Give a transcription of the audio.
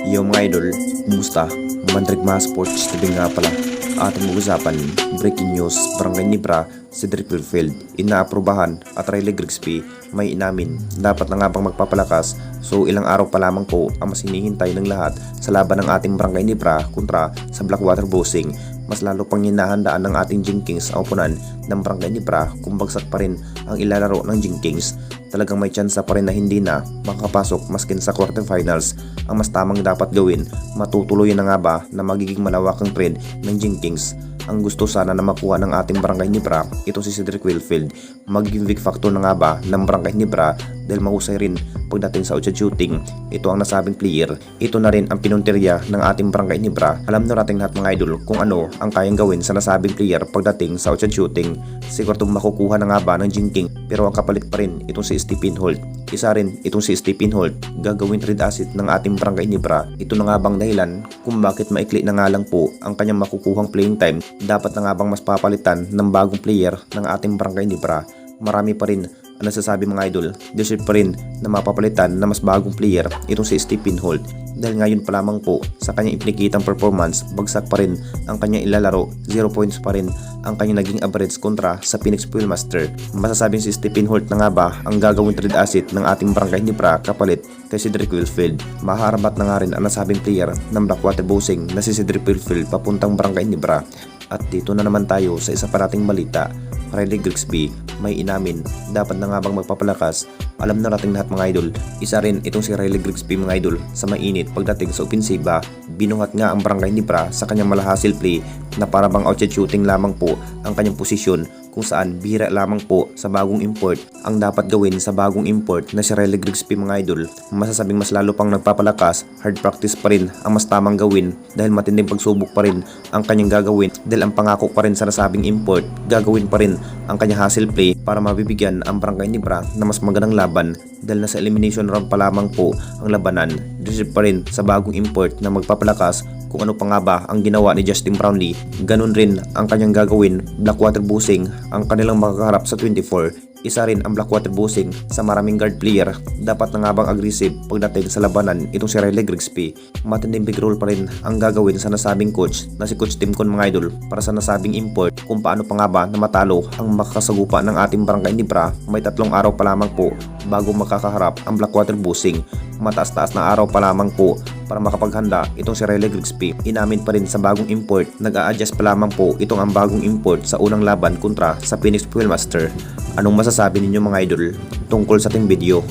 Yo mga idol, kumusta? Mandrigma Sports TV nga pala. Ating mag-usapan, breaking news, Barangay Nibra, Cedric Wilfield, inaaprubahan at Riley Grigsby may inamin. Dapat na nga bang magpapalakas? So ilang araw pa lamang po ang mas hinihintay ng lahat sa laban ng ating Barangay Nibra kontra sa Blackwater Bossing. Mas lalo pang hinahandaan ng ating Jinkings ang oponan ng Barangay Nibra kung bagsak pa rin ang ilalaro ng Jinkings. Talagang may tsansa pa rin na hindi na makakapasok maskin sa quarterfinals. Ang mas tamang dapat gawin, matutuloy na nga ba na magiging malawakang trend ng Jinkings? Ang gusto sana na makuha ng ating Barangay Nibra, ito si Cedric Wilfield. Magiging big factor na nga ba ng Barangay Nibra dahil mahusay rin pagdating sa outshot shooting. Ito ang nasabing player. Ito na rin ang pinuntirya ng ating Barangay Nibra. Alam na natin lahat mga idol kung ano ang kayang gawin sa nasabing player pagdating sa outshot shooting. Siguro makukuha na nga ba ng Jinking, pero ang kapalit pa rin itong si Stephen Holt. Isa rin itong si Stephen Holt, gagawin trade asset ng ating Barangay Nibra. Ito na nga bang dahilan kung bakit maikli na nga lang po ang kanyang makukuhang playing time? Dapat na nga bang mas papalitan ng bagong player ng ating Barangay Nibra? Marami pa rin ang nasasabi mga idol, deserve pa rin na mapapalitan na mas bagong player itong si Stephen Holt. Dahil ngayon pa lamang po sa kanyang ipinakitang performance, bagsak pa rin ang kanyang ilalaro, 0 points pa rin ang kanyang naging average kontra sa Phoenix Fuelmaster. Masasabing si Stephen Holt na nga ba ang gagawin trade asset ng ating Barangay Nibra kapalit kay Cedric Wilfield? Maharabat na nga rin ang nasabing player ng Blackwater Bossing na si Cedric Wilfield papuntang Barangay Nibra. At dito na naman tayo sa isa pa nating balita. Riley Grigsby may inamin, dapat na nga bang magpapalakas? Alam na natin lahat mga idol, isa rin itong si Riley Grigsby mga idol sa mainit pagdating sa opensiba. Binuhat nga ang Barangay Nibra sa kanyang malahasil play na para bang outshot shooting lamang po ang kanyang posisyon, kung saan bihira lamang po sa bagong import ang dapat gawin sa bagong import na si Riley Grigsby mga idol. Masasabing mas lalo pang nagpapalakas, hard practice pa rin ang mas tamang gawin dahil matinding pagsubok pa rin ang kanyang gagawin dahil ang pangako pa rin sa nasabing import, gagawin pa rin ang kanyang hustle play para mabibigyan ang Barangay Nibra na mas magandang laban dahil nasa elimination round pa lamang po ang labanan. Deserve pa rin sa bagong import na magpapalakas kung ano pa nga ba ang ginawa ni Justin Brownlee. Ganun rin ang kanyang gagawin. Blackwater Bossing ang kanilang makakaharap sa 24. Isa rin ang Blackwater Bossing sa maraming guard player. Dapat na nga bang aggressive pagdating sa labanan itong si Riley Grigsby? Matinding big role pa rin ang gagawin sa nasabing coach na si Coach Tim Con mga idol para sa nasabing import kung paano pa nga ba na matalo ang makakasagupa ng ating Barangay Nibra. May 3 araw pa lamang po bago makakaharap ang Blackwater Bossing. Mataas-taas na araw pa lamang po para makapaghanda itong si Riley Grigsby. Inamin pa rin sa bagong import, nag-a-adjust pa lamang po itong ang bagong import sa unang laban kontra sa Phoenix Fuelmaster. Anong masasabi ninyo mga idol tungkol sa ating video?